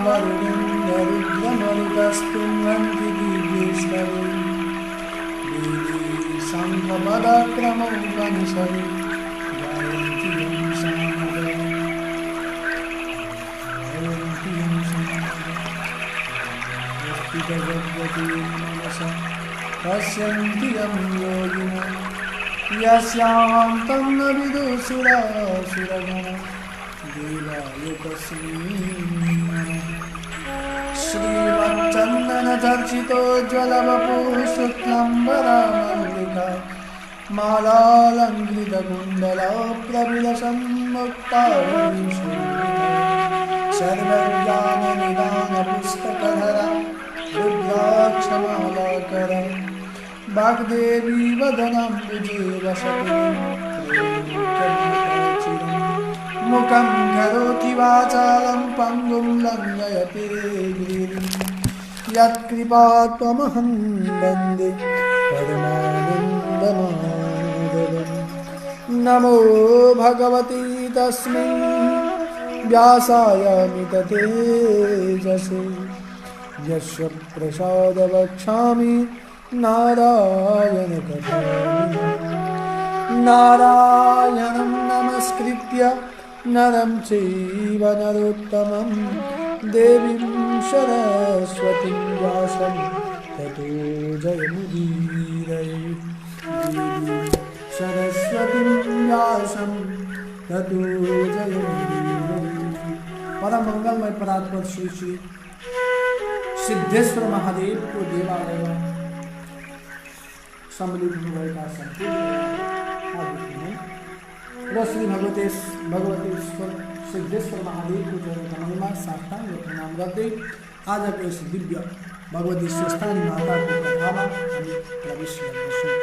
वरुणेन्द्ररुद्रमरुतस्तुन्वन्ति दिव्येश्वरे वेदे शङ्खपदक्रमोपनिषदे गायन्ति यं सामगायन्ति यं सामगायन्ति मनसा पश्यन्ति यं योगिनः यस्यां तं न विदुषुरासुरगणा देवाय तस्मै श्रीमच्चन्दनचर्चितोज्ज्वलवपुः शुक्लाम्बरमल्लिका मालालङ्कृतकुण्डलप्रविलसन्मुक्तावलीशोभिता सर्वज्ञाननिदानपुस्तकधरा रुद्राक्षमालाकरा वाग्देवी वदनाम्बुजे वसति मुखं करोति वाचालं पङ्गुं लङ्घयते गिरिं यत्कृपात्महं वन्दे परमानन्दमाधवं नमो भगवते तस्मै व्यासाय मिततेजसे यस्य प्रसादवक्ष्यामि नारायणं नमस्कृत्य नरं चैव नरोत्तमं देवीं सरस्वतीं व्यासं ततो जयमुदीरये देवीं सरस्वतीं व्यासं ततो जयमुदीरये। परम मंगलमय परात्पर श्री श्री सिद्धेश्वर महादेव को देवालय सम्मिलित हुनुभएका सम्पूर्ण र श्री भगवतेश्वर सिद्धेश्वर महादेवको जन्मदिनमा साष्टाङ्ग प्रणाम गर्दै आजको यस दिव्य भगवती स्वस्थानी माताको कथामा हामी प्रवेश गर्दछौँ।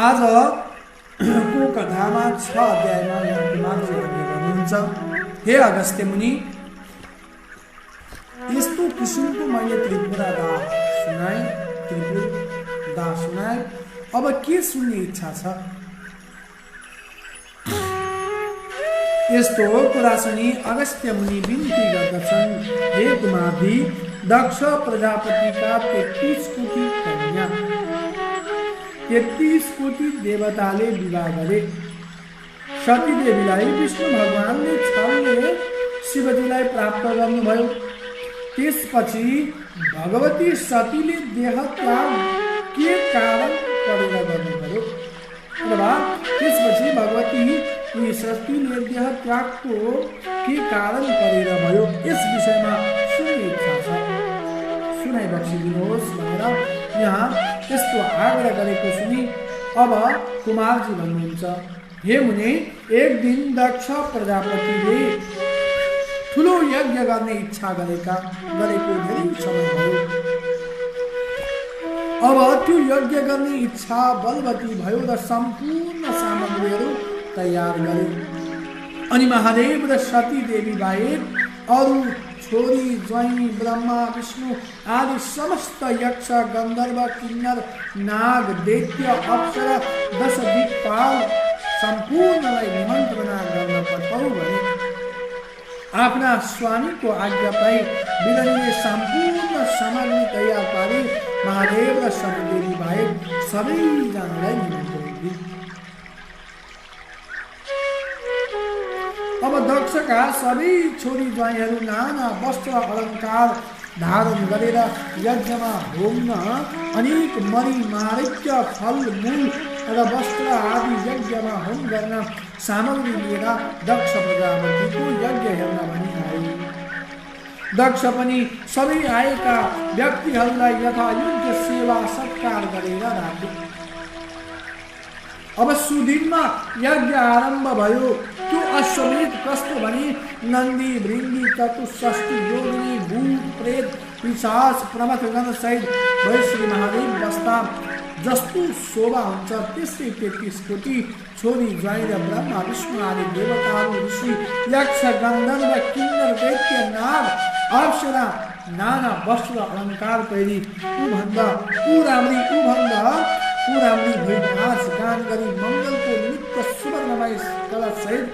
आजको कथामा 6 अध्यायमा यहाँ कुमारजीहरूले भन्नुहुन्छ, हे अगस्त्य मुनि, यस्तो किसिमको मैले त्रिपुरा दास सुनाए, अब के सुन्ने इच्छा छ? यस्तो कुरा सुनि अगस्त्य मुनि बिन्ती गर्दछन्, हे कुमारजी, दक्ष प्रजापतिका 33 कोटी कन्या, 33 कोटी देवताले विवाह गरे। सती देवीलाई विष्णु भगवानले छलले शिवजीलाई प्राप्त गर्नुभयो। त्यसपछि भगवती सतीले देह त्याग के कारण गरेर गर्नुभयो, अथवा त्यसपछि भगवती सतीले देह त्यागको के कारण गरेर भयो, यस विषयमा सुन्ने इच्छा छ, सुनाइ बक्सिदिनुहोस् भनेर यहाँ यस्तो आग्रह गरेको सुनि अब कुमारजी भन्नुहुन्छ, हे मुनि, एक दिन दक्ष प्रजापतिले ठुलो यज्ञ गर्ने इच्छा गरेको धेरै समय भयो। अब त्यो यज्ञ गर्ने इच्छा बलवती भयो र सम्पूर्ण सामग्रीहरू तयार गरे। अनि महादेव र सती देवी बाहेक अरू छोरी ज्वाइँ ब्रह्मा विष्णु आदि समस्त यक्ष गन्धर्व किन्नर नाग दैत्य अप्सरा 10 दिक्पाल सम्पूर्णलाई निमन्त्रणा गर्न पठाऊ भने आफ्ना स्वामीको आज्ञा पाई बिलनीले सम्पूर्ण सामग्री तयार पारे महादेव र सती देवी बाहेक सबैजनालाई निमन्त्रण दिए। अब दक्षका सबै छोरी ज्वाइँहरू नाना वस्त्र अलङ्कार धारण गरेर यज्ञमा होम्न अनेक मरि माणिक्य फल मूल र वस्त्र आदि यज्ञमा होम गर्न सामग्री लिएर दक्ष प्रजापतिको यज्ञ हेर्न भनी आए। दक्ष पनि सबै आएका व्यक्तिहरूलाई यथायोग्य सेवा सत्कार गरेर राखे। अब सुदिनमा यज्ञ आरम्भ भयो। त्यो अश्वमेध कस्तो भने नन्दी भृङ्गी चतुष्षष्ठी योगिनी भूत प्रेत पिशाच प्रमथगण सहित भई श्री महादेव बस्दा जस्तो शोभा हुन्छ त्यस्तै 33 कोटी छोरी ज्वाइँ र ब्रह्मा विष्णु आदि देवताहरू ऋषि यक्ष गन्धर्व किन्नर दैत्य नाग अप्सरा नाना वस्त्र अलङ्कार पहिरी उभन्दा पुराम्री भई नाच गान गरी मङ्गलको नित्य सुवर्णमय कलश सहित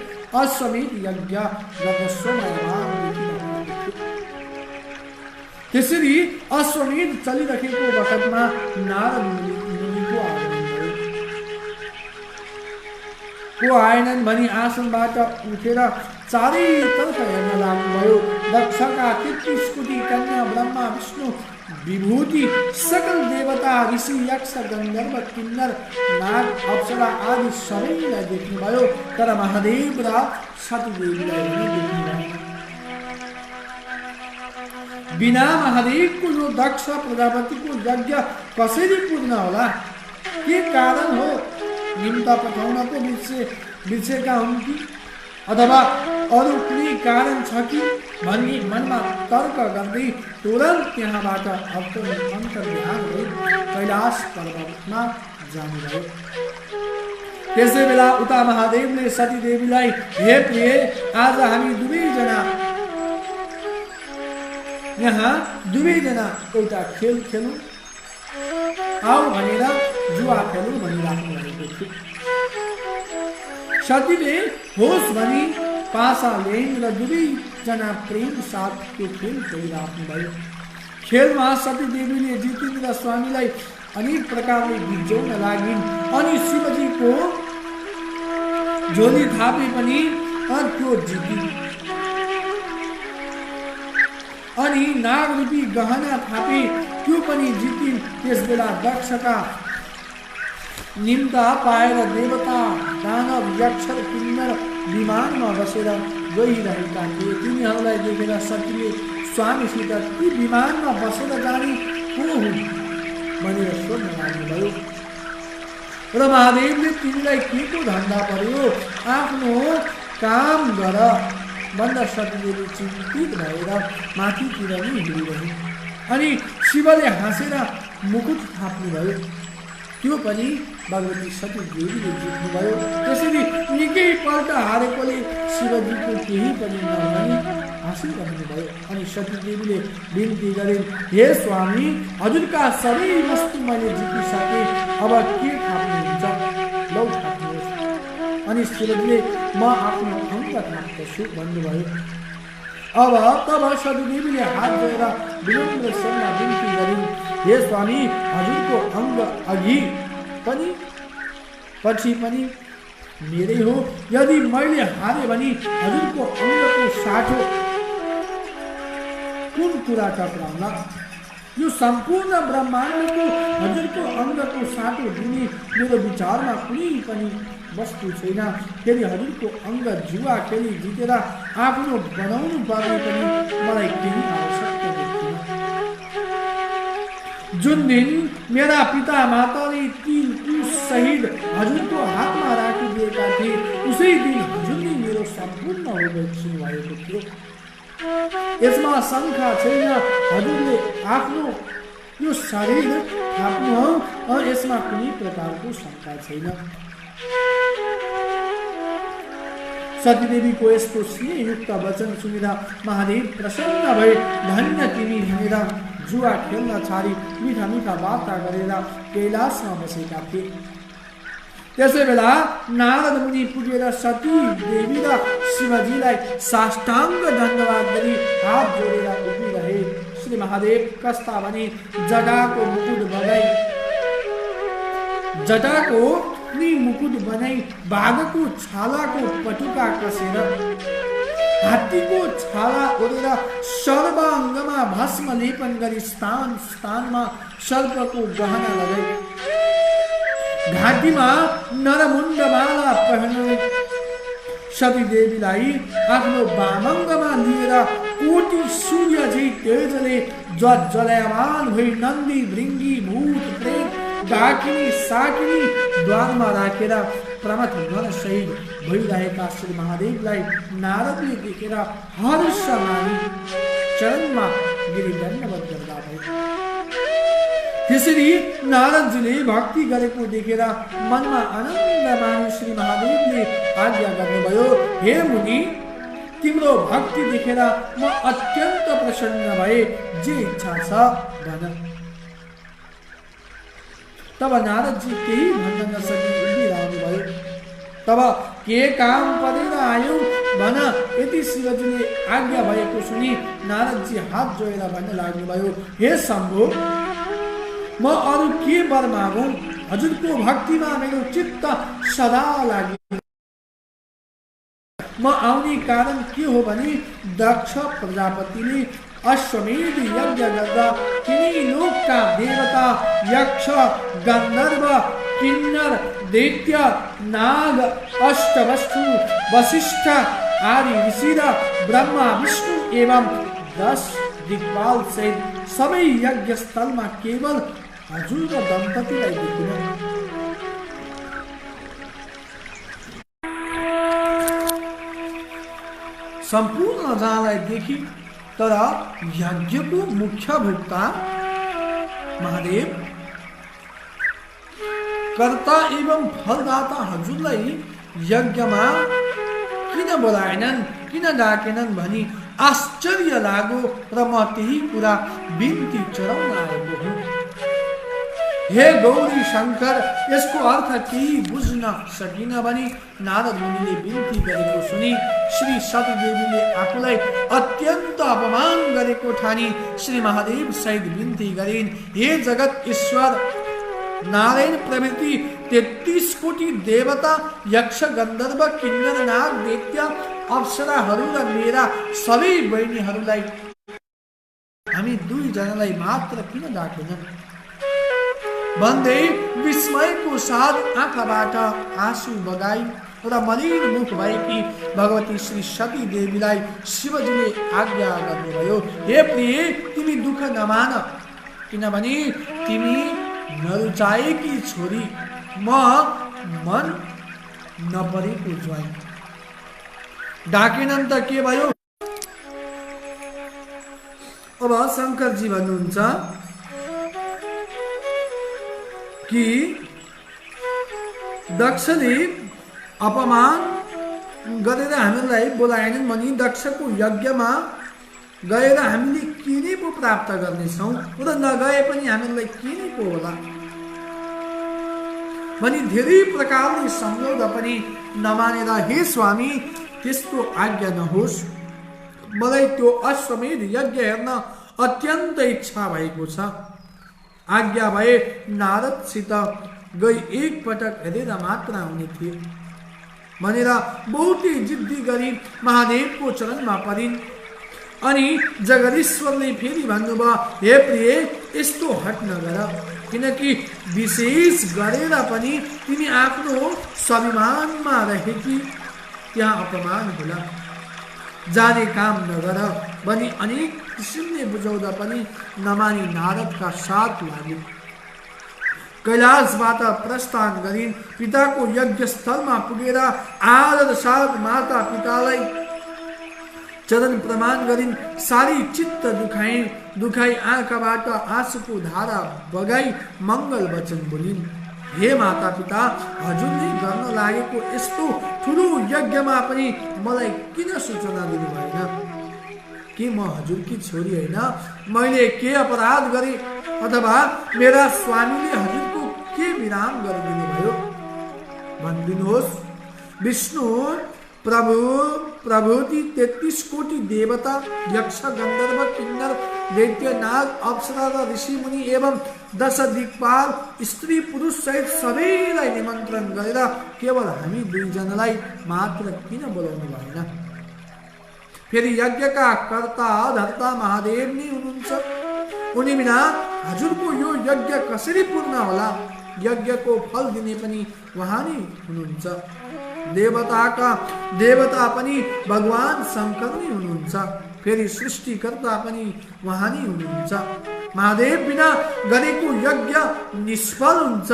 अश्वमेध यज्ञ गर्न सोमयाम त्यसरी अश्वमेध चलिरहेको वखतमा नारद मुनिको आगमन भयो। को आएनन् भनी आसनबाट उठेर चारैतर्फ हेर्न लाग्नुभयो। दक्षका 33 कोटी कन्या ब्रह्मा विष्णु विभूति सकल देवता ऋषि यक्ष गन्धर्व किन्नर नाग अप्सरा आदि सबैलाई देख्नुभयो। तर महादेव र सतीदेवीलाई पनि देख्नु भएन। बिना महादेवको यो दक्ष प्रजापतिको यज्ञ कसरी पूर्ण होला? के कारण हो? निम्ता पठाउनको बिर्सेका हुन् कि अथवा अरू कुनै कारण छ कि भन्ने मनमा तर्क गर्दै तुरन्त त्यहाँबाट अन्तर्ध्यान भई कैलाश पर्वतमा जानुभयो। त्यसै बेला उता महादेवले सतीदेवीलाई हे प्रिय, आज हामी दुवैजना एउटा खेल खेलौँ, आऊ भनेर जुवा खेलौँ भनिराख्नु भएको थियो। सतीले होस् भनी पासा ल्याइन् र दुवैजना प्रेम साथ त्यो खेल खेलिराख्नु भयो। खेलमा सतीदेवीले जितेन्द्र स्वामीलाई अनेक प्रकारले गिज्याउन लागिन् अनि शिवजीको झोली थापे पनि त्यो जितिन् अनि नागरूपी गहना थापे त्यो पनि जितिन्। त्यसबेला दक्षका निम्ता पाएर देवता दानव यक्ष किन्नर विमानमा बसेर गइरहेका थिए। तिनीहरूलाई देखेर सतीले स्वामीसित ती विमानमा बसेर जाने को हुन् भनेर सोध्न लाग्नुभयो। र महादेवले तिमीलाई के को धन्दा पर्यो, आफ्नो काम गर भन्दा सतीले चिन्तित भएर माथितिर नै हिँडिरहे। अनि शिवले हाँसेर मुकुट थाप्नुभयो। त्यो पनि भगवती सतीदेवीले जित्नुभयो। त्यसरी निकै पल्ट हारेकोले शिवजीको केही पनि नभनी हाँसिरहनुभयो। अनि सतीदेवीले बिन्ती गरिन्, हे स्वामी, हजुरका सबै वस्तु मैले जितिसकेँ, अब के थाप्नुहुन्छ? लौ थाप्नुहोस्। अनि शिवजीले म आफ्नो अङ्ग थाप्दछु भन्नुभयो। तब सतीदेवीले हात जोडेर विनम्रसँग बिन्ती गरिन्, हे स्वामी, हजुरको अङ्ग अघि पनि पछि पनि मेरै हो। यदि मैले हारे भने हजुरको अङ्गको साटो कुन कुरा टक्राउला? यो सम्पूर्ण ब्रह्माण्डको हजुरको अङ्गको साटो दिने मेरो विचारमा कुनै पनि वस्तु छैन। फेरि हजुरको अङ्ग जुवा खेली जितेर आफ्नो बनाउनु पर्ने पनि मलाई केही आवश्यकता देखिन। जुन दिन मेरा पिता माताले तिल कुश सहित हजुरको हातमा राखिदिएका थिए, उसै दिन हजुरले मेरो सम्पूर्ण होबेक्षण भएको थियो। यसमा शङ्का छैन, हजुरले आफ्नो यो शरीर थाप्नु हो, यसमा कुनै प्रकारको शङ्का छैन। सतीदेवीको यस्तो स्नेहयुक्त वचन सुनेर महादेव प्रसन्न भए। धन्य तिमी भनेर जुवा खेल्न छाडी मिठा मिठा वार्ता गरेर कैलाशमा बसेका थिए। त्यसै बेला नारद मुनि पुगेर सती देवी र शिवजीलाई साष्टाङ्ग दण्डवाद गरी हात जोडेर उभिरहे। श्री महादेव कस्ता भने जटाको मुकुट बनाई बाघको छालाको पटुका कसेर हात्तीको छाला ओढेर सर्वाङ्गमा भस्म लेपन गरी स्थान स्थानमा सर्पको गहना लगाई घाँटीमा नरमुण्डमाला पहनाई सतीदेवीलाई आफ्नो वामङ्गमा लिएर कोटि सूर्य झै तेजले ज्वलयमान भई नन्दी भृङ्गी भूत प्रेत डाकिनी साकिनी द्वारमा राखेर प्रमथ गण सहित भइरहेका श्री महादेवलाई नारदले देखेर हर्ष मानी चरणमा गिरी दण्डवत गर्दा भए। त्यसरी नारदजीले भक्ति गरेको देखेर मनमा आनन्द मानी श्री महादेवले आज्ञा गर्नुभयो, हे मुनि, तिम्रो भक्ति देखेर म अत्यन्त प्रसन्न भए, जे इच्छा छ भन। तब नारदजी केही भन्न नसकी उभिरहनु भयो। तब के काम परेर आयौ भन। यति शिवजीले आज्ञा भएको सुनि नारदजी हात जोडेर भन्न लाग्नुभयो, हे शम्भु, म अरू के वर मागौँ? हजुरको भक्तिमा मेरो चित्त सदा लागि। म आउने कारण के हो भने दक्ष प्रजापतिले अश्वमेध यज्ञ गर्दा तिनी लोकका देवता, यक्ष, गन्धर्व, किन्नर, दैत्य, नाग, अष्टवस्तु, वशिष्ठ आदि ऋषि र ब्रह्मा, विष्णु एवं 10 दिक्पाल सहित सबै यज्ञ स्थलमा केवल हजुर र दम्पतिलाई देखिन। सम्पूर्ण जहाँलाई देखि, तर यज्ञको मुख्य भोक्ता महादेव, कर्ता एवं फलदाता हजुरलाई यज्ञमा किन बोलाएनन्, किन डाकेनन् भनी आश्चर्य लाग्यो र म त्यही कुरा बिन्ती चढाउन आएको हुँ। हे गौरी शङ्कर, यसको अर्थ केही बुझ्न सकिन भनी नारद मुनिले बिन्ती गरेको सुनि श्री सतीदेवीले आफूलाई अत्यन्त अपमान गरेको ठानी श्री महादेव सहित बिन्ती गरिन्, हे जगत ईश्वर, नारायण प्रभृति 33 कोटी देवता, यक्ष, गन्धर्व, किन्नर, नाग, दैत्य, अप्सराहरू र मेरा सबै बहिनीहरूलाई हामी 2 जनालाई मात्र किन डाकेनन् भन्दै विस्मयको साथ आँखाबाट आँसु बगाई र मलिन मुख भएकी भगवती श्री सती देवीलाई शिवजीले आज्ञा गर्नुभयो, हे प्रिय, तिमी दुःख नमान, किनभने तिमी नरुचाएकी छोरी, म मन नपरेको ज्वाइँ। डाकेनन् त के भयो? अब शङ्करजी भन्नुहुन्छ कि दक्षले अपमान गरेर हामीलाई बोलाएनन् भनी दक्षको यज्ञमा गएर हामीले के नै पो प्राप्त गर्नेछौँ र नगए पनि हामीलाई के नै पो होला भनी धेरै प्रकारले सम्झाउँदा पनि नमानेर, हे स्वामी, त्यस्तो आज्ञा नहोस्, मलाई त्यो अश्वमेध यज्ञ हेर्न अत्यन्त इच्छा भएको छ। आज्ञा भए नारदसित गई एकपटक हेरेर मात्र आउने थिए भनेर बहुतै जिद्दी गरी महादेवको चरणमा परिन्। अनि जगदीश्वरले फेरि भन्नुभयो, हे प्रिय, यस्तो हट नगर, किनकि विशेष गरेर पनि तिमी आफ्नो स्वाभिमानमा रहेकी त्यहाँ अपमान होला, जाने काम नगर भनी अनेक किसिमले बुझाउँदा पनि नमानी नारदका साथ लाग्यो। कैलाशबाट प्रस्थान गरिन्, पिताको यज्ञ स्थलमा पुगेर आदर साथ माता पितालाई चरण प्रमाण गरिन्, सारी चित्त दुखाई आँखाबाट आँसुको धारा बगाई मङ्गल वचन बोलिन्, हे माता पिता, हजुरले गर्न लागेको यस्तो ठुलो यज्ञमा पनि मलाई किन सूचना दिनु भएन? के म हजुरकी छोरी होइन? मैले के अपराध गरेँ अथवा मेरा स्वामीले हजुरको के विराम गरिदिनु भयो? भनिदिनुहोस्। विष्णु, प्रभुति 33 कोटी देवता, यक्ष, गन्धर्व, किन्नर, दैत्य, नाग, अप्सरा र ऋषि मुनि एवं 10 दिक्पाल, स्त्री पुरुष सहित सबैलाई निमन्त्रण गरेर केवल हामी 2 जनालाई मात्र किन बोलाउनु भएन? फेरि यज्ञका कर्ता धर्ता महादेव नै हुनुहुन्छ, उनी बिना हजुरको यो यज्ञ कसरी पूर्ण होला? यज्ञको फल दिने पनि उहाँ नै हुनुहुन्छ। देवता पनि भगवान शङ्कर नै हुनुहुन्छ, फेरि सृष्टिकर्ता पनि उहाँ नै हुनुहुन्छ। महादेव बिना गरेको यज्ञ निष्फल हुन्छ।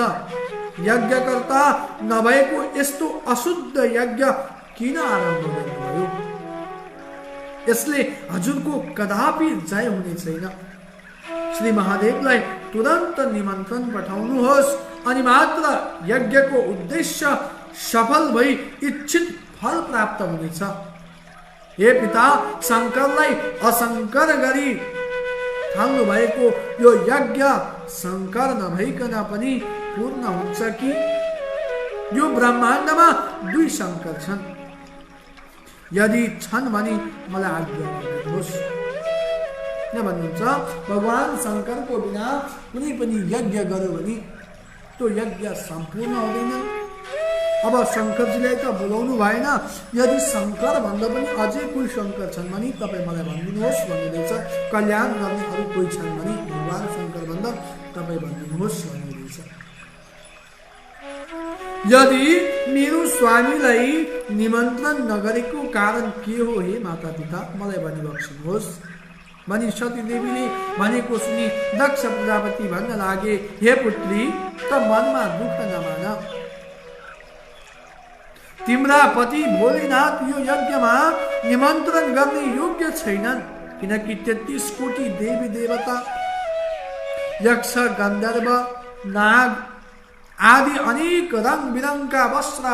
यज्ञकर्ता नभएको यस्तो अशुद्ध यज्ञ किन आरम्भ गर्नुभयो? यसले हजुरको कदापि जय हुने छैन। श्री महादेवलाई तुरन्त निमन्त्रण पठाउनुहोस्, अनि मात्र यज्ञको उद्देश्य सफल भई इच्छित फल प्राप्त हुनेछ। हे पिता, शङ्करलाई अशङ्कर गरी थाल्नु भएको यो यज्ञ शङ्कर नभइकन पनि पूर्ण हुन्छ कि यो ब्रह्माण्डमा 2 शङ्कर छन्, यदि छन् भने मलाई आज्ञा गर्नुहोस्। किन भन्नुहुन्छ, भगवान शङ्करको बिना कुनै पनि यज्ञ गर्यो भने त्यो यज्ञ सम्पूर्ण हुँदैन। अब शङ्करजीले त बोलाउनु भएन, यदि शङ्कर भन्दा पनि अझै कोही शङ्कर छन् भने तपाईँ मलाई भनिदिनुहोस् भन्नुहुँदैछ। कल्याण गर्ने अरू कोही छन् भने भगवान शङ्कर भन्दा तपाईँ भनिदिनुहोस् भन्नुहुँदैछ। यदि मेरो स्वामीलाई निमन्त्रण नगरेको कारण के हो हे माता पिता, मलाई भनिबक्सिनुहोस्। भनी सतीदेवीले भनेको सुनि दक्ष प्रजापति भन्न लागे, हे पुत्री, त मनमा दुःख नमान। तिम्रा पति भोलेनाथ यो यज्ञमा निमन्त्रण गर्ने योग्य छैनन्, किनकि 33 कोटी देवी देवता, यक्ष, गन्धर्व, नाग आदि अनेक रङ बिरङका वस्त्र,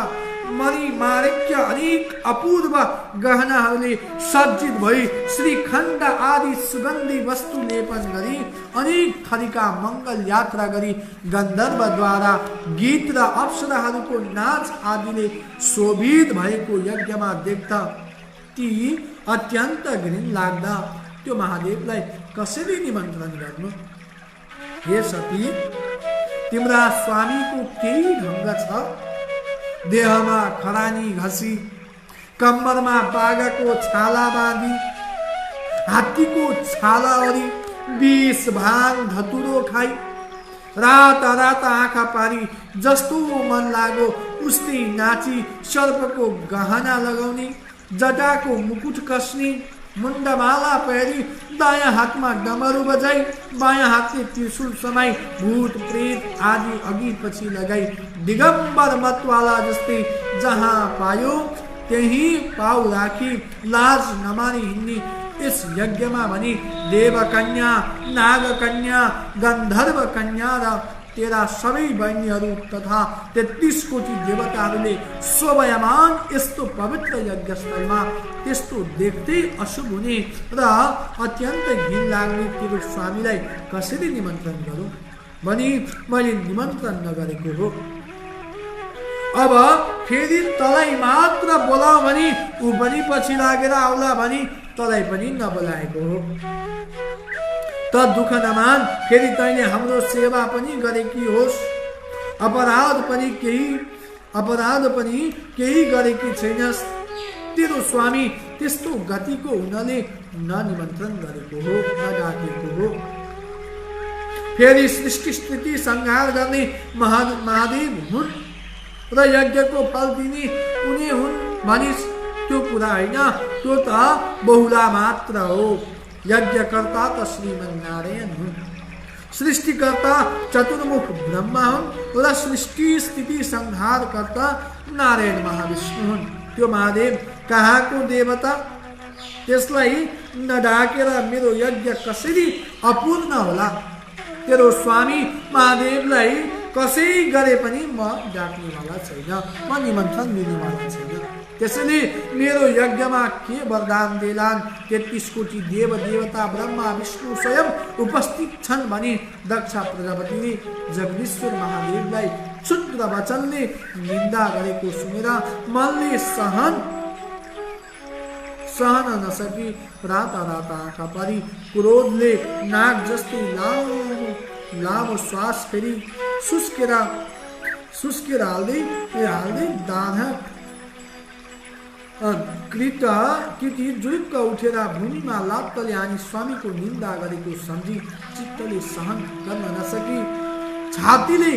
मणि माणिक्य, अनेक अपूर्व गहनाहरूले सज्जित भई श्रीखण्ड आदि सुगन्धी वस्तु लेपन गरी अनेक थरीका मङ्गल यात्रा गरी गन्धर्वद्वारा गीत र अप्सराहरूको नाच आदिले शोभित भएको यज्ञमा देख्दा ती अत्यन्त घृण लाग्दा त्यो महादेवलाई कसरी निमन्त्रण गर्नु? हे सती, तिम्रा स्वामीको केही ढङ्ग छ? देहमा खरानी घसी, कम्मरमा बाघको छाला बाँधी, हात्तीको छाला ओरी, विष भाङ धतुरो खाई, रात रात आँखा पारी जस्तो मन लाग्यो उस्तै नाची, सर्पको गहना लगाउने, जटाको मुकुट कस्ने, मुण्डमाला पहरी, दायाँ हातमा डमरू बजाई, बायाँ हातले त्रिशूल समाई, भूत प्रेत आदि अघि पछि लगाई, दिगम्बर मतवाला जस्तै जहाँ पायो त्यही पाउ राखी लाज नमानी हिँड्ने यस यज्ञमा भने देवकन्या, नागकन्या, गन्धर्व कन्या र तेरा सबै बहिनीहरू तथा 33 कोटी देवताहरूले शोभायमान यस्तो पवित्र यज्ञस्थलमा त्यस्तो देख्दै अशुभ हुने र अत्यन्त घिन लाग्ने तेरो स्वामीलाई कसरी निमन्त्रण गरौँ भनी मैले निमन्त्रण नगरेको हो। अब फेरि तलाई मात्र बोलाऊ भनी ऊ पनि पछि लागेर आउला भनी तलाई पनि नबोलाएको हो। त दुःख नमान, फेरि तैँले हाम्रो सेवा पनि गरेकी होस्, अपराध पनि केही गरेकी छैनस्। तेरो स्वामी त्यस्तो गतिको हुनाले ननिमन्त्रण गरेको हो, नडाकेको हो। फेरि सृष्टि स्थिति संहार गर्ने महादेव हुन् र यज्ञको फल दिने उनी हुन् भनिस्, त्यो कुरा होइन, त्यो त बहुला मात्र हो। यज्ञकर्ता त श्रीमन्नारायण हुन्, सृष्टिकर्ता चतुर्मुख ब्रह्मा हुन् र सृष्टि स्थिति संहारकर्ता नारायण महाविष्णु हुन्। त्यो महादेव कहाँको देवता? त्यसलाई नडाकेर मेरो यज्ञ कसरी अपूर्ण होला? तेरो स्वामी महादेवलाई कसै गरे पनि म डाक्नेवाला छैन, म निमन्त्रण दिनेवाला छैन। त्यसैले मेरो यज्ञमा के वरदान देलान्? 33 कोटी देव देवता ब्रह्मा विष्णु स्वयं उपस्थित छन् भने दक्ष प्रजापतिले जगदीश्वर महादेवलाई क्षुद्र वचनले निन्दा गरेको सुनेर मनले सहन नसकी राता राता आँखा पारी क्रोधले नाग जस्तै लामो श्वास फेरि सुस्केर हाल्दै दाना कृति जुरुक्क उठेर भूमिमा लात्तले हानी स्वामीको निन्दा गरेको सम्झी चित्तले सहन गर्न नसकी छातीले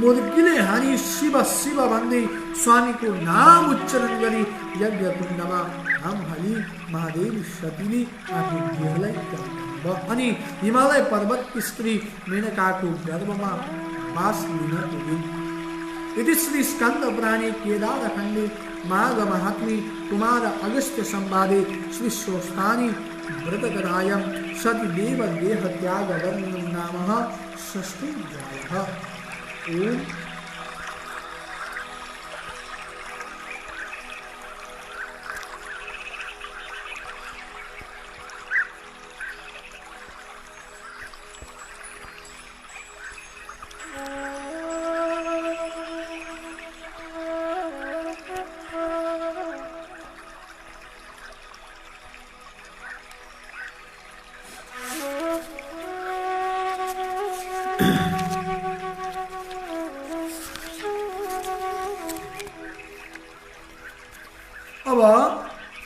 मुर्कीले हानी शिव शिव भन्दै स्वामीको नाम उच्चारण गरी यज्ञ कुण्डमा घाम हाली महादेव सतीले आफ्नो देहलाई अनि हिमालय पर्वतकी स्त्री मेनकाको गर्भमा वास लिन पुगिन्। इति श्री स्कन्द पुराणे केदार खण्डे माघ महात्म्ये कुमार अगस्त्य संवादे श्री स्वस्थानी व्रतकथायां सतीदेव देह त्याग वर्णनं नाम षष्ठोऽध्यायः। ओम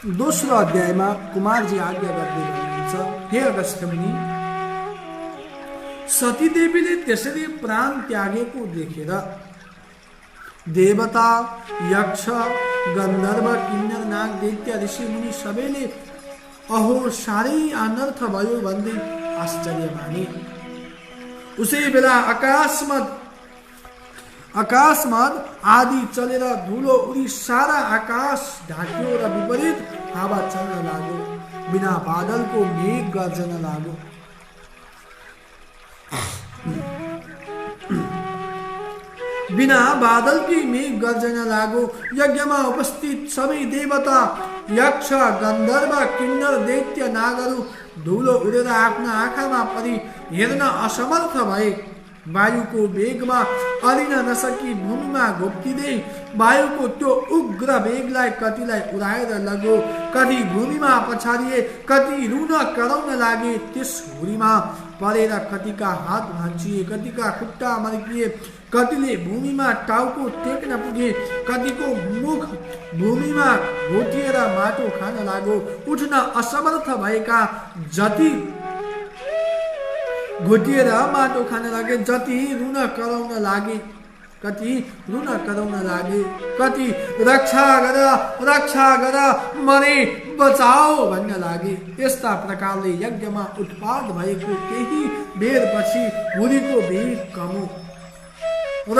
दोस्रो अध्यायमा कुमारजी आज्ञा गर्दै हुनुहुन्छ, हे अगस्त्य मुनि, सतीदेवीले त्यसरी प्राण त्यागेको देखेर देवता, यक्ष, गन्धर्व, किन्नर, नाग, दैत्य, ऋषि मुनि सबैले अहो साह्रै अनर्थ भयो भन्दै आश्चर्य माने। उसै बेला आकाशमा आदि चलेर धुलो उडी सारा आकाश ढाक्यो र विपरीत हावा चल्न लाग्यो। बिना बादलको मेघ गर्जन लाग्यो। बिना बादलकी मेघ गर्जन लाग्यो। यज्ञमा उपस्थित सबै देवता, यक्ष, गन्धर्व, किन्नर, दैत्य, नागहरू धुलो उडेर आफ्ना आँखामा परि हेर्न असमर्थ भए। वायुको वेगमा अडिन नसकी भूमिमा घोप्टिँदै वायुको त्यो उग्र वेगलाई कतिलाई उडाएर लग्यो, कति भूमिमा पछारिए, कति रुन कराउन लागे। त्यस हुरीमा परेर कतिका हात भाँचिए, कतिका खुट्टा मर्किए, कतिले भूमिमा टाउको टेक्न पुगे, कतिको मुख भूमिमा घोटिएर माटो खान लाग्यो। उठ्न असमर्थ भएका जति घोटिएर माटो खान लागे, जति रुन कराउन लागे, कति रक्षा गर मरे बचाओ भन्न लागे। यस्ता प्रकारले यज्ञमा उत्पात भएको केही बेरपछि हुरीको भेग कमो र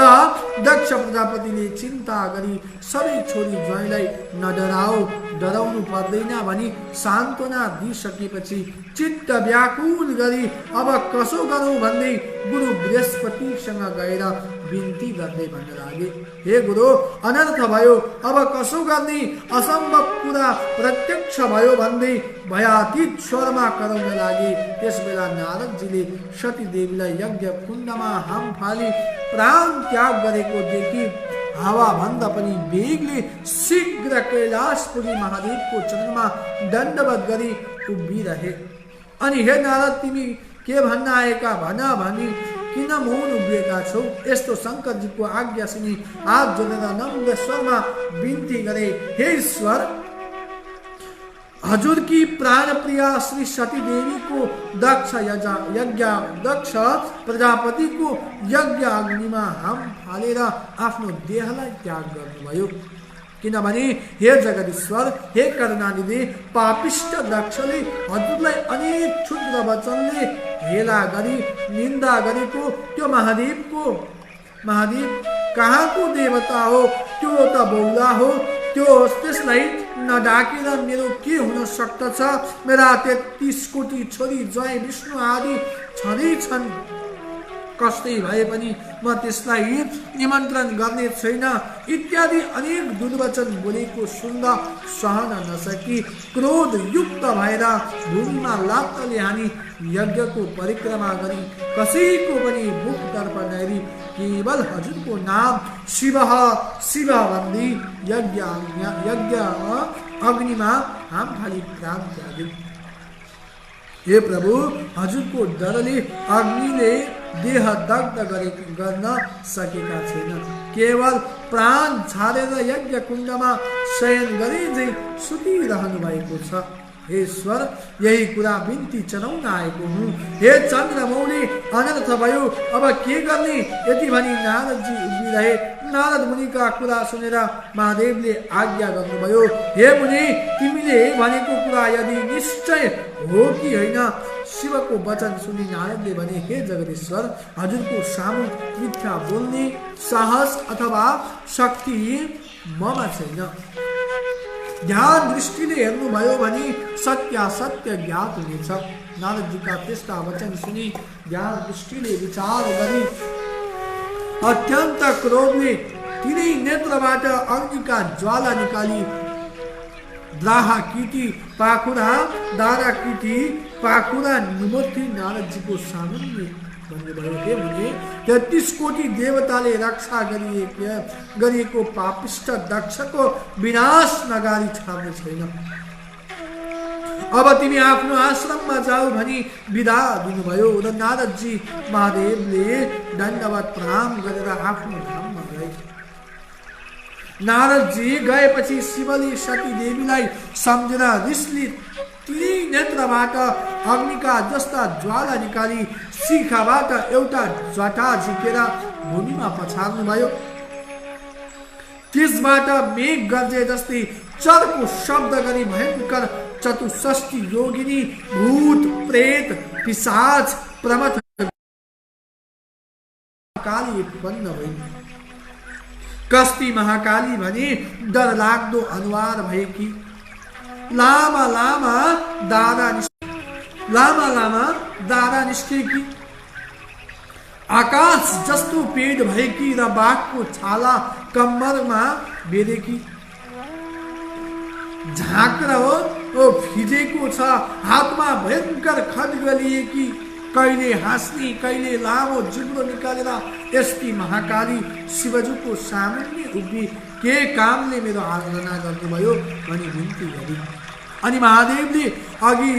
दक्ष प्रजापतिले चिन्ता गरी सबै छोरी ज्वाइँलाई डराउनु पर्दैन भनी सान्त्वना दिइसकेपछि चित्त व्याकुल गरी अब कसो गरौँ भन्दै गुरु बृहस्पतिसँग गएर बिन्ती गर्दै भन्न लागे, हे गुरु, अनर्थ भयो, अब कसो गर्ने, असम्भव कुरा प्रत्यक्ष भयो भन्दै भयातीत स्वरमा कराउन लागे। त्यसबेला नारदजीले सती देवीलाई यज्ञ कुण्डमा हाम फाली प्राण त्याग गरेको देखि हावा भन्दा पनि वेगले शीघ्र कैलाशपुरी महादेवको चरणमा दण्डवत गरी उभिरहे। अनि हे नारद, तिमी के भन्न आएका भन भनी किन मौन उभिएका छौ? यस्तो शङ्करजीको आज्ञा सुनि हात जोडेर नम्र स्वरमा बिन्ती गरे, हे ईश्वर, हजुर की प्राण प्रिया श्री सती देवी को दक्ष प्रजापति को यज्ञ अग्निमा हाम फालेर आफ्नो देहलाई त्याग गर्नुभयो। किनभने हे जगदीश्वर, हे करुणानिधि, पापिष्ट दक्षले हजुरलाई अनेक क्षुद्र वचनले हेला गरी निन्दा गरेको त्यो महादेव कहाँको देवता हो? त्यो त बौला हो। त्यसलाई नडाकेर मेरो के हुन सक्दछ? मेरा 33 कोटी छोरी जय विष्णु आदि छन्। कस्तै भए पनि म त्यसलाई निमन्त्रण गर्ने छैन इत्यादि अनेक दुर्वचन बोलेको सुन्दा सहन नसकी क्रोध युक्त भएर भूमिमा लात्तले हानी यज्ञको परिक्रमा गरी कसैको पनि मुखतर्फ नहेरी केवल हजुरको नाम शिव भन्दै यज्ञ अग्निमा हाम फाली प्राण त्यागे। हे प्रभु, हजुरको डरले अग्निले देह दग्ध गर्न सकेका छैन। केवल प्राण छाडेर यज्ञ कुण्डमा शयन गरे झै सुतिरहनु भएको छ। हे ईश्वर, यही कुरा बिन्ती चढाउन आएको हुँ। हे चन्द्रमौली, अनर्थ भयो, अब के गर्ने? यति भनी नारदजी उभिरहे। नारद मुनिका कुरा सुनेर महादेवले आज्ञा गर्नुभयो, हे मुनि, तिमीले भनेको कुरा यदि निश्चय हो कि होइन? शिवको वचन सुनि नारदले भने, हे जगदीश्वर, हजुरको सामु मिथ्या बोल्ने साहस अथवा शक्ति ममा छैन। ध्यान दृष्टिले हेर्नुभयो भने सत्य ज्ञात हुनेछ। नारदजीका त्यस्ता वचन सुनि ध्यान दृष्टिले विचार गरी अत्यन्त क्रोधले तिनै नेत्रबाट अग्निका ज्वाला निकाली पाखुरा निमोथी नारदजीको सामुन्ने भन्नुभयो, हे मुनि, 33 कोटी देवताले रक्षा गरिएको पापिष्ट दक्षको विनाश नगारी छाड्ने छैन। अब तिमी आफ्नो आश्रममा जाऊ भनी विदा दिनुभयो र नारदजी महादेवले दण्डवत प्रणाम गरेर आफ्नो धाममा गए। नारदजी गएपछि शिवले सती देवीलाई सम्झेर रिसले तिनै नेत्रबाट अग्निका जस्ता ज्वाला निकाली शिखाबाट एउटा जटा झिकेर भूमिमा पछार्नुभयो। त्यसबाट मेघ गर्जे जस्तै चर्को शब्द गरी भयंकर चतुष्षष्ठी योगिनी भूत प्रेत पिशाच प्रमथ काली उत्पन्न भइन्। कस्ती महाकाली भने डर लाग्दो अनुहार भएकी, लामा लामा दारा निस्केकी, आकाश जस्तो पेट भएकी र बाघको छाला कम्मरमा बेरेकी, झाँक्रा हो फिजेको छ, हातमा भयंकर खड्ग लिएकी, कहिले हाँस्ने कहिले लामो जिब्रो निकालेर यस्ती महाकाली शिवजीको सामुन्ने उभि के कामले मेरो आराधना गर्नुभयो भनी विन्ती गरिन्। अनि महादेवले अघि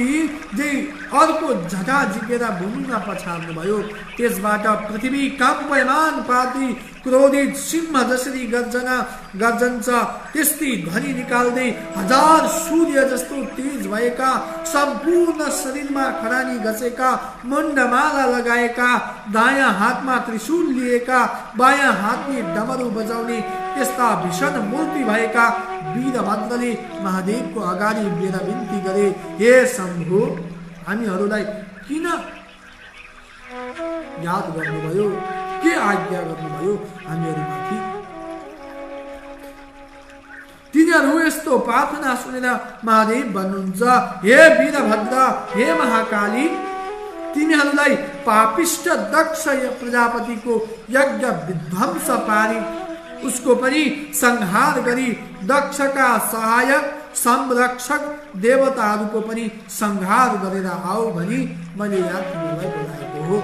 जे अर्को झटा झिकेर भूमिमा पछार्नुभयो। त्यसबाट पृथ्वी कम्पयमान पार्दै क्रोधित सिंह जसरी गर्जन्छ त्यस्तै ध्वनि निकाल्दै हजार सूर्य जस्तो तेज भएका, सम्पूर्ण शरीरमा खरानी घसेका, मुण्डमाला लगाएका, दायाँ हातमा त्रिशूल लिएका, बायाँ हातले डमरू बजाउने त्यस्ता भीषण मूर्ति भएका वीरभद्रले महादेवको अगाडि उभिएर विन्ती गरे, हे शम्भु, हामीहरूलाई किन याद गर्नुभयो, के आज्ञा गर्नुभयो हामीहरूमाथि? तिनीहरू यस्तो प्रार्थना सुनेर महादेव भन्नुहुन्छ, हे वीरभद्र, हे महाकाली, तिमीहरूलाई पापिष्ट दक्ष प्रजापतिको यज्ञ विध्वंस पारी उसको पनि संहार गरी दक्षका सहायक संरक्षक देवताहरूको पनि संहार गरेर आऊ भनी मैले यहाँ तिमीलाई बोलाएको हो।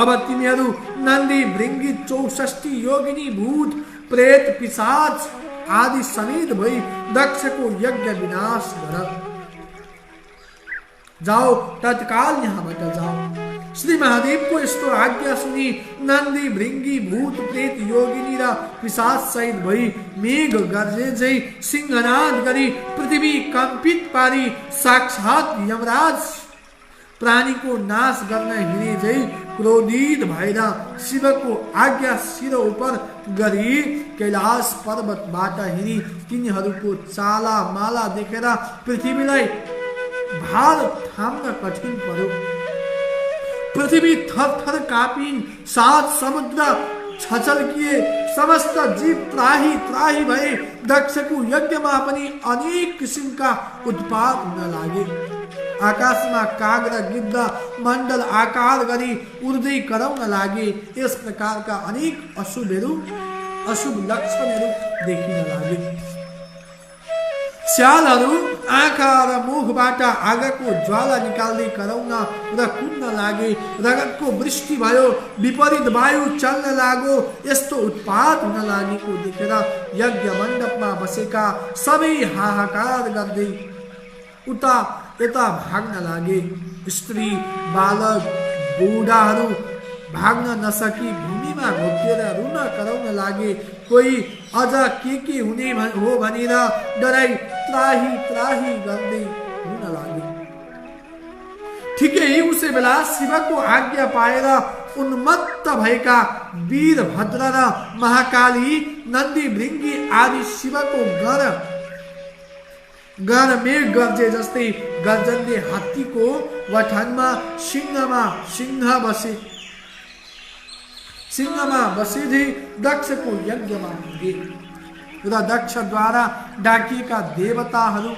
अब तिमीहरू नन्दी भृङ्गी 64 योगिनी भूत प्रेत पिशाच आदि समेत भई दक्षको यज्ञ विनाश गर। जाओ, तत्काल यहाँबाट जाओ। श्री महादेवको यस्तो आज्ञा सुनि नन्दी भृङ्गी भूत प्रेत योगिनी र पिशाच सहित भई मेघ गर्जे झै सिंहनाद गरी पृथ्वी कम्पित पारी साक्षात यमराज प्राणीको नाश गर्न हिँडे झै क्रोधित भएर शिवको आज्ञा शिर उप गरी कैलाश पर्वतबाट हिँडी तिनीहरूको चाला माला देखेर पृथ्वीलाई भार थाम्न कठिन पर्यो। पृथ्वी थरथर कापिन्, 7 समुद्र छचल्किए, समस्त जीव त्राही त्राही भए। दक्षको यज्ञमा पनि अनेक किसिमका उत्पात हुन लागे। आकाशमा काग र गिद्ध मण्डल आकार गरी उड्दै कराउन लागे। यस प्रकारका अनेक अशुभ लक्षणहरू देखिन लागे। स्यालहरू आँखा र मुखबाट आगोको ज्वाला निकाल्दै कराउन र कुद्न लागे। रगतको वृष्टि भयो, विपरीत वायु चल्न लाग्यो। यस्तो उत्पात हुन लागेको देखेर यज्ञ मण्डपमा बसेका सबै हाहाकार गर्दै उता यता भाग्न लागे। स्त्री बालक बुढाहरू भाग्न नसकी भूमिमा घोकेर रुन कराउन लागे। कोही अझ के हुने हो भनेर डराई त्राही त्राही गर्दै रुन लागे। ठिकै उसै बेला शिवको आज्ञा पाएर उन्मत्त भएका वीरभद्र र महाकाली नन्दी भृङ्गी आदि शिवको गण मेघ गर्जे जस्तै गर्जनले हात्तीको वठनमा सिंहमा बसे दक्षको यज्ञमा पुगे र दक्षद्वारा डाकिएका देवताहरू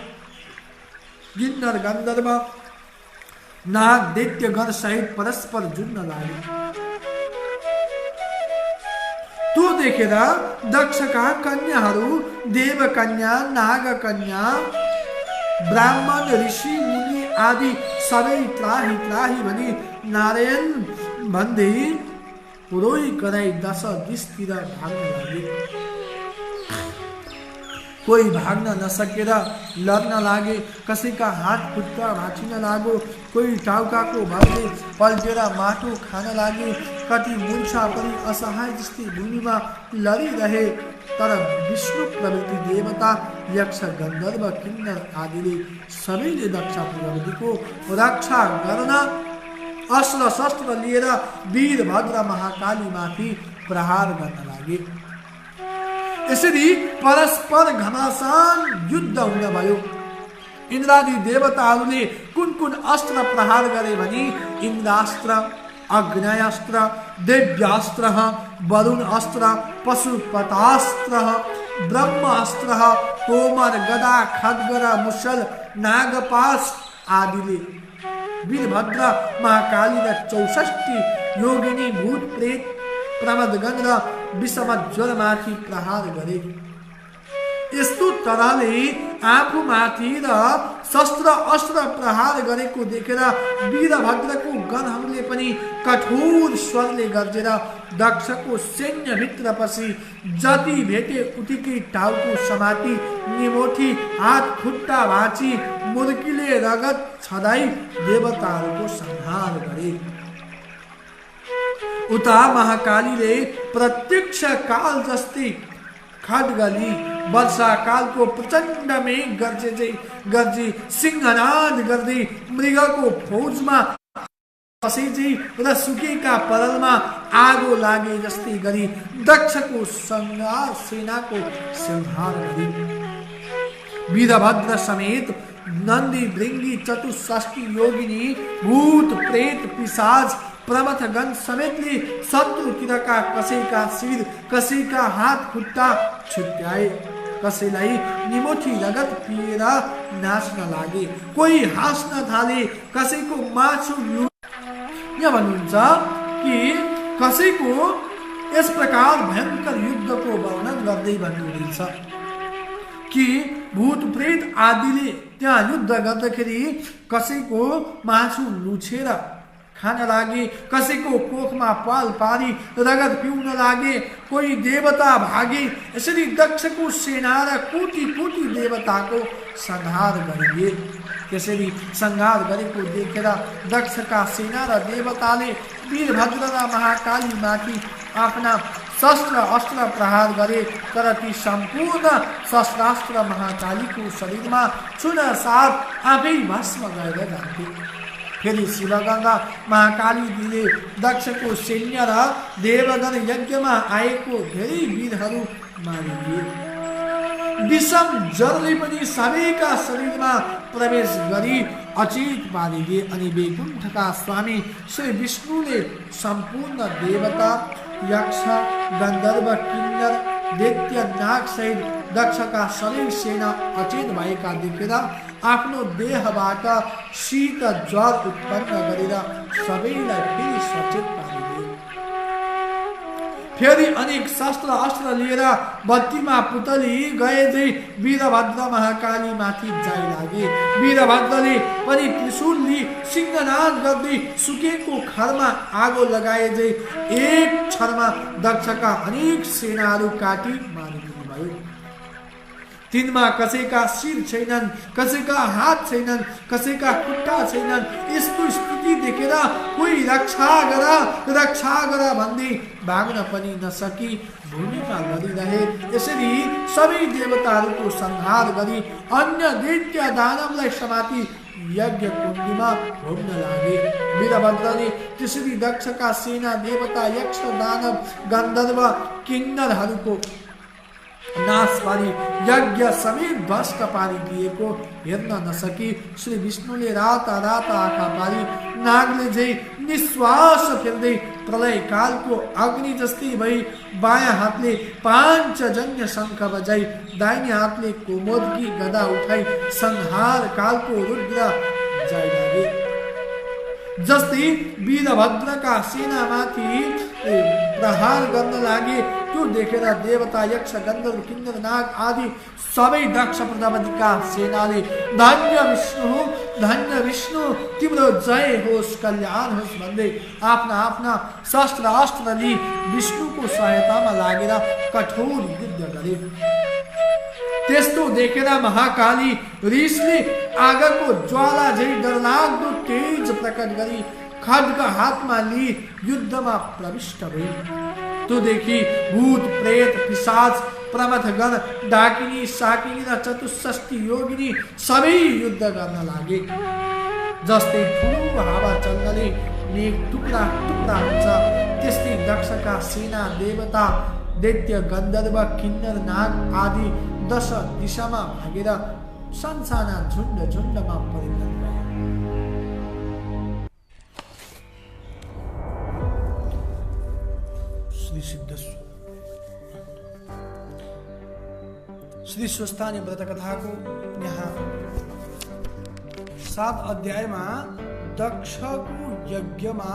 किन्नर गन्धर्व नाग दैत्यगण सहित परस्पर जुझ्न लागे। त्यो देखेर दक्षका कन्याहरू देवकन्या नागकन्या ब्राह्मण ऋषि मुनि आदि सबै त्राही त्राही भनी नारायण भन्दै पुरोही कराई 10 दिसतिर भाग्न लागे। कोही भाग्न नसकेर लड्न लागे, कसैका हात खुट्टा भाँचिन लाग्यो, कोही टाउकाको भरले पल्टेर माटो खान लागे, कति मूर्छा पनि असहाय जस्तै भूमिमा लडिरहे। तर विष्णु प्रवृत्ति देवता यक्ष गन्धर्व किन्नर आदिले सबैले दक्ष प्रजापतिको रक्षा गर्न अस्त्र शस्त्र लिएर वीरभद्र महाकाली माथि प्रहार गर्न लागे। यसरी परस्पर घमासान युद्ध हुन भयो। इन्द्रादि देवताहरूले कुन कुन अस्त्र प्रहार गरे भने इन्द्रास्त्र, अग्नेयास्त्र, दिव्यास्त्र, वरुण अस्त्र, पशुपतास्त्र, ब्रह्मास्त्र, तोमर, गदा, खड्ग र मुसल, नागपाश आदिले वीरभद्र महाकाली र 64 योगिनी भूत प्रेत प्रमदगण र विषम ज्वरमाथि प्रहार गरे। यस्तो तरहले आफूमाथि र शस्त्र अस्त्र प्रहार गरेको देखेर वीरभद्रको गणहरूले पनि कठोर स्वरले गर्जेर दक्षको सैन्यभित्र पसी जति भेटे उतिकै टाउको समाती, निमोठी, हात खुट्टा भाँची, मुर्कीले रगत छदाई देवताहरूको संहार गरे। उता महाकालीले प्रत्यक्ष काल जस्तै खड्गली वर्षा कालको प्रचण्ड मेघ गर्जी सिंहनाद गर्दै मृगको फौजमा कसैजी र सुकेका परलमा आगो लागे जस्तै गरी दक्षको संहार सेनाको संहार गरे। वीरभद्र समेत नन्दी भृंगी चतुष्षष्ठी योगिनी भूत प्रेत पिशाच प्रमथगण समेतले शत्रुतिरका कसैका शिर कसैका हात खुट्टा छुट्याए, कसैलाई निमोठी रगत पिएर नाच्न लागे, कोही हाँस्न थाले, कसैको मासु यहाँ भन्नुहुन्छ कि कसैको यस प्रकार भयंकर युद्धको वर्णन गर्दै भन्नुहुँदैछ कि भूत प्रेत आदिले त्यहाँ युद्ध गर्दाखेरि कसैको मासु लुछेर खान लागे, कसैको कोखमा पाल पारी रगत पिउन लागे, कोही देवता भागे। यसरी दक्षको सेना र कोटि कोटि देवताको संहार गरिए। त्यसरी संहार गरेको देखेर दक्षका सेना र देवताले वीरभद्र र महाकाली माथि आफ्ना शस्त्र अस्त्र प्रहार गरे। तर ती सम्पूर्ण शस्त्रास्त्र महाकालीको शरीरमा छुन साथ आफै भस्म गएर जान्थे। फेरि शिवगंगा महाकाली दिले दक्षको सैन्य र देवगण यज्ञमा आएको धेरै वीरहरू मारिदिए। विषम जरले पनि सबैका शरीरमा प्रवेश गरी अचेत पारिदिए। अनि वैकुण्ठका स्वामी श्री विष्णुले सम्पूर्ण देवता यक्ष गन्धर्व किन्नर दैत्य नाग सहित दक्षका सबै सेना अचेत भएका देखेर आफ्नो देहबाट शीत ज्वर उत्पन्न गरेर सबैलाई फेरि सचेत पारिदिए। फेरि अनेक शस्त्र अस्त्र लिएर बत्तीमा पुतली गए झै वीरभद्र महाकाली माथि जाइ लागे। वीरभद्रले पनि त्रिशूल लिई सिंहनाद गर्दै सुकेको खरमा आगो लगाए झै एक क्षणमा दक्षका अनेक सेनाहरू काटी मारिदिनु भयो। तिनमा कसैका शिर छैनन्, कसैका हात छैनन्, कसैका खुट्टा छैनन्। यस्तो स्थिति देखेर कोही रक्षा गर भन्दै भाग्न पनि नसकी भूमिमा लडिरहे। यसरी सबै देवताहरूको संहार गरी अन्य दैत्य दानवलाई समाति यज्ञ कुण्डीमा घुम्न लागे। वीरभद्रले त्यसरी दक्षका सेना देवता यक्ष दानव गन्धर्व किन्नरहरूको नाश पारी यज्ञ समेत भ्रष्ट पारिदिएको हेर्न नसकी श्री विष्णुले राता राता आँखा पारी नागले झै निश्वास फेर्दै प्रलय कालको अग्नि जस्तै भई बायाँ हातले पाञ्चजन्य शङ्ख बजाई दाहिने हातले कोमोदकी गदा उठाई संहार कालको रुद्र जाइ लागे। जस्तै वीरभद्रका सेनामाथि प्रहार गर्न लागे त्यो देखेर देवता यक्ष गन्धर्व किन्नर नाग आदि सबै दक्ष प्रजापतिका सेनाले धन्य विष्णु तिम्रो जय होस् कल्याण होस् भन्दै आफ्ना आफ्ना शस्त्र अस्त्र लिई विष्णुको सहायतामा लागेर कठोर युद्ध गरे। त्यस्तो देखेर महाकाली रिसले आगोको ज्वाला झै डरलाग्दो तेज प्रकट गरी खड्ग हातमा लिई युद्धमा प्रविष्ट भए। त्यो देखि भूत प्रेत पिशाच प्रमथगण डाकिनी साकिनी र चतुष्षष्ठी योगिनी सबै युद्ध गर्न लागे। जस्तै ठुलो हावा चल्नाले मेघ टुक्रा टुक्रा हुन्छ त्यस्तै दक्षका सेना देवता दैत्य गन्धर्व किन्नर नाग आदि 10 दिशामा भागेर सन्साना झुण्ड झुण्डमा परिणत भए। श्री स्वस्थानी व्रत कथाको यहाँ 7 अध्यायमा दक्षको यज्ञमा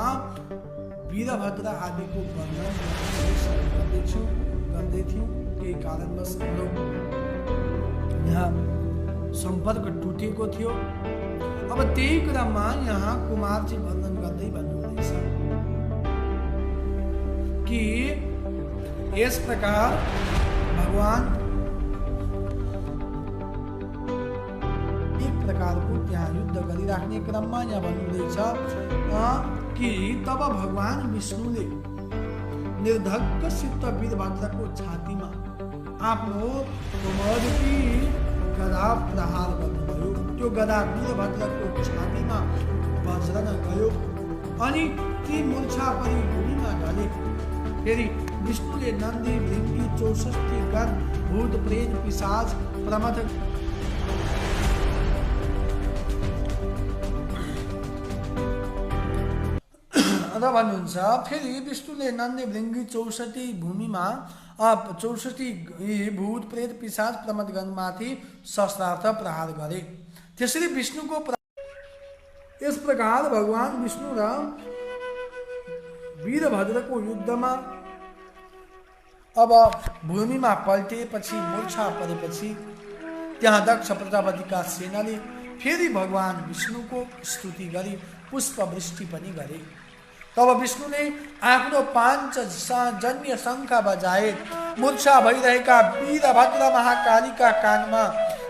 वीरभद्र आदिको वर्णन गर्दै थियौं। केही कारणवश यहाँ सम्पर्क टुटेको थियो। अब त्यही क्रममा यहाँ कुमारजी वर्णन गर्दै भन्नुहुँदैछ कि यस प्रकार भगवान एक प्रकारको त्यहाँ युद्ध गरिराख्ने क्रममा यहाँ भन्नुहुँदैछ कि तब भगवान विष्णुले निर्धक्क सिद्ध वीरभद्रको छातीमा आफ्नो कोमलकी गदा प्रहार गर्नुभयो। त्यो गदा वीरभद्रको छातीमा बज्रन गयो अनि ती मूर्छा परि भूमिमा ढले। फेरि विष्णुले नन्दी भृंगी 64 गण भूत प्रेत पिशाच प्रमथ भन्नुहुन्छ। फेरि विष्णुले नन्दी भृंगी 64 भूमिमा 64 भूत प्रेत पिशाच प्रमथगणमाथि शस्त्रार्थ प्रहार गरे। त्यसरी विष्णुको यस प्रकार भगवान विष्णु र वीरभद्रको युद्धमा अब भूमिमा पल्टिएपछि मूर्छा परेपछि त्यहाँ दक्ष प्रजापतिका सेनाले फेरि भगवान विष्णुको स्तुति गरी पुष्प वृष्टि पनि गरे। तब विष्णुले आफ्नो पाञ्चजन्य शङ्ख बजाए। मूर्छा भइरहेका वीरभद्र महाकालीका कानमा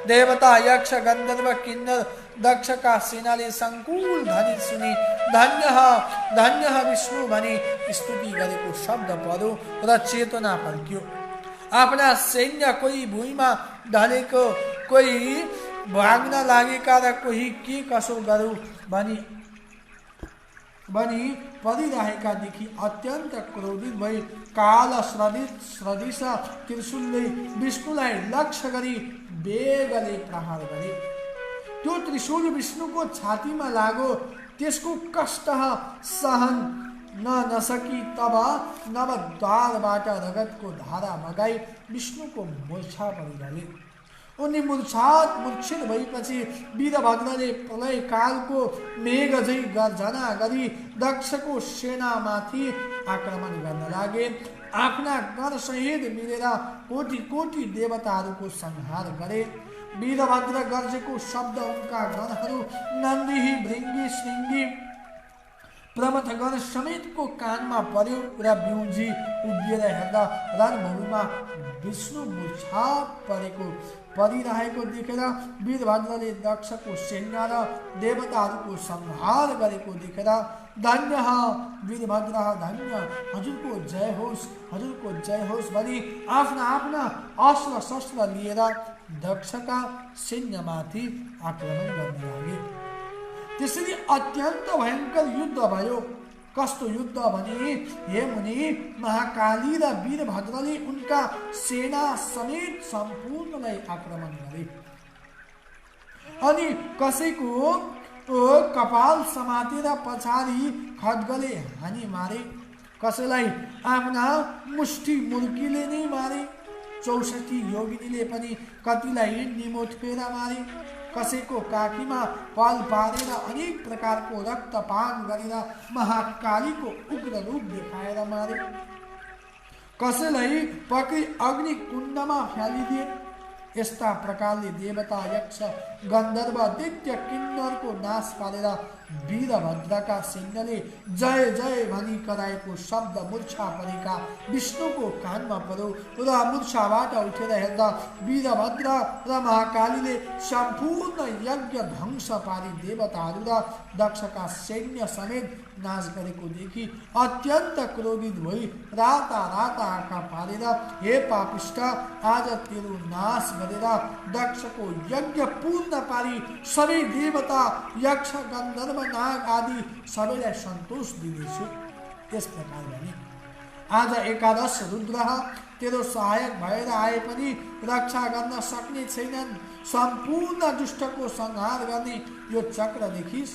देवता यक्ष गन्धर्व किन्नर दक्षका सेनाले संकुल ध्वनि सुने धन्य विष्णु भनी स्तुति गरेको शब्द पर्यो र चेतना फर्कियो। आफ्ना सैन्य कोही भुइँमा ढलेको कोही भाग्न लागेका र कोही के कसो गरौँ भनी परिरहेका देखि अत्यन्त क्रोधित भई काल सदृश त्रिशूलले विष्णुलाई लक्ष्य गरी वेगले प्रहार गरे। त्यो त्रिशूल विष्णुको छातीमा लाग्यो। त्यसको कष्ट सहन नसकी तब नवद्वारबाट रगतको धारा बगाई विष्णुको मूर्छा परिरहे। उनी मूर्छित भएपछि वीरभद्रले प्रलय कालको मेघ झै गर्जना गरी दक्षको सेनामाथि आक्रमण गर्न लागे। आफ्ना गणसहित मिलेर कोटि कोटि देवताहरूको संहार गरे। वीरभद्र गर्जेको शब्द उनका गणहरू नन्दी भृंगी श्रृंगी प्रमथगण समेतको कानमा पर्यो र बिउजी उभिएर हेर्दा रणभूमिमा विष्णु मूर्छा परिरहेको देखेर वीरभद्रले दक्षको सेना र देवताहरूको संहार गरेको देखेर धन्य वीरभद्र धन्य हजुरको जय होस् भनी आफ्ना अस्त्र शस्त्र लिएर दक्षका सैन्यमाथि आक्रमण गर्न लागे। त्यसरी अत्यन्त भयंकर युद्ध भयो। कस्तो युद्ध भने हे मुनि महाकाली र वीरभद्रले उनका सेना समेत सम्पूर्णलाई आक्रमण गरे अनि कसैको कपाल समातेर पछाडि खड्गले हानी मारे। कसैलाई आफ्ना मुष्टि मुर्कीले नै मारे। 64 योगिनीले पनि कतिलाई निमोठेर मारे। कसैको काखीमा पाल पारेर अनेक प्रकारको रक्तपान गरेर महाकालीको उग्र रूप देखाएर मारे। कसैलाई पक्री अग्नि कुण्डमा फ्यालिदिए। यस्ता प्रकारले देवता यक्ष गन्धर्व दैत्य किन्नरको नाश पारेर वीरभद्रका सैन्यले जय जय भनी कराएको शब्द मूर्छा परेका विष्णुको कानमा पर्यो र मूर्छाबाट उठेर हेर्दा वीरभद्र र महाकालीले सम्पूर्ण यज्ञ ध्वंस पारी देवताहरू र दक्षका सैन्य समेत नाश गरेको देखि अत्यन्त क्रोधित भई राता राता आँखा पारेर हे पापिष्ट आज तेरो नाश गरेर दक्षको यज्ञ पूर्ण पारी सबै देवता यक्ष गन्धर्व नाग आदि सबैलाई सन्तोष दिनेछु। त्यस प्रकार भने आज एकादश रुद्र तेरो सहायक भएर आए पनि रक्षा गर्न सक्ने छैनन्। सम्पूर्ण दुष्टको संहार गर्ने यो चक्र देखिस्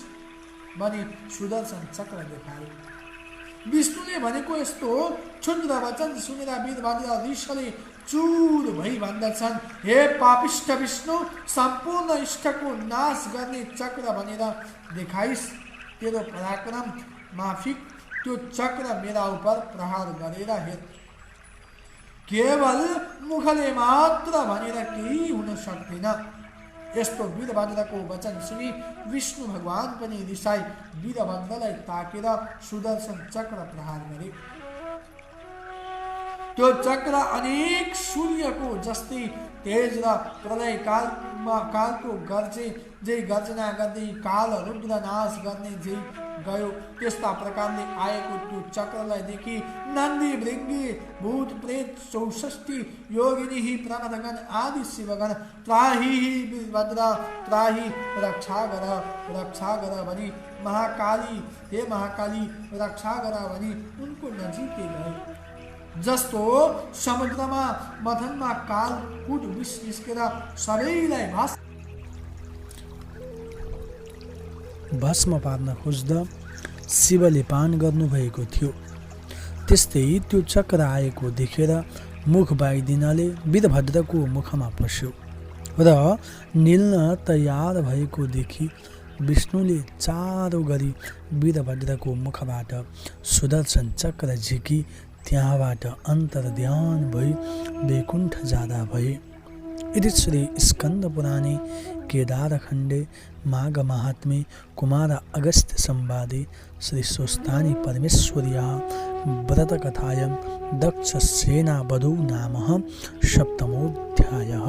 भनी सुदर्शन चक्र देखाए। विष्णुले भनेको यस्तो क्षुद्र वचन सुनेर वीरभद्र रिसले चूर भई भन्दछन्, हे पापिष्ट विष्णु, सम्पूर्ण इष्टको नाश गर्ने चक्र भनेर देखाइस्। तेरो पराक्रम माफिक त्यो चक्र मेरा उपर प्रहार गरेर हेर। केवल मुखले मात्र भनेर केही हुन सक्दैन। यस्तो वीरभद्रको वचन सुनि विष्णु भगवान पनि रिसाई वीरभद्रलाई ताकेर सुदर्शन चक्र प्रहार गरे। त्यो चक्र अनेक सूर्यको जस्तै तेज र प्रलय कालको गर्जना गर्दै काल रुद्र नाश गर्ने जै गयो। त्यस्ता प्रकारले आएको त्यो चक्रलाई देखि नन्दी भृङ्गी भूत प्रेत 64 योगिनी प्रमथगण आदि शिवगण त्राही वीरभद्र त्राही रक्षा गर भनी महाकाली हे महाकाली रक्षा गर भनी उनको नजिकै गए। जस्तो समुद्रमा मथनमा काल कुट विष निस्केर सबैलाई भस्म पार्न खोज्दा शिवले पान गर्नुभएको थियो, त्यस्तै त्यो चक्र आएको देखेर मुख बाइदिनाले वीरभद्रको मुखमा पस्यो र निल्न तयार भएको देखि विष्णुले चारो गरी वीरभद्रको मुखबाट सुदर्शन चक्र झिकी त्यहाँबाट अन्तर्ध्यान भई वैकुण्ठ जाँदा भए। इति श्री स्कन्द पुराणे केदारखण्डे माघ महात्म्ये कुमार अगस्त्य संवादे श्री स्वस्तानी परमेश्वर्याः व्रतकथायां दक्षसेनावधौ नाम 7मोऽध्यायः।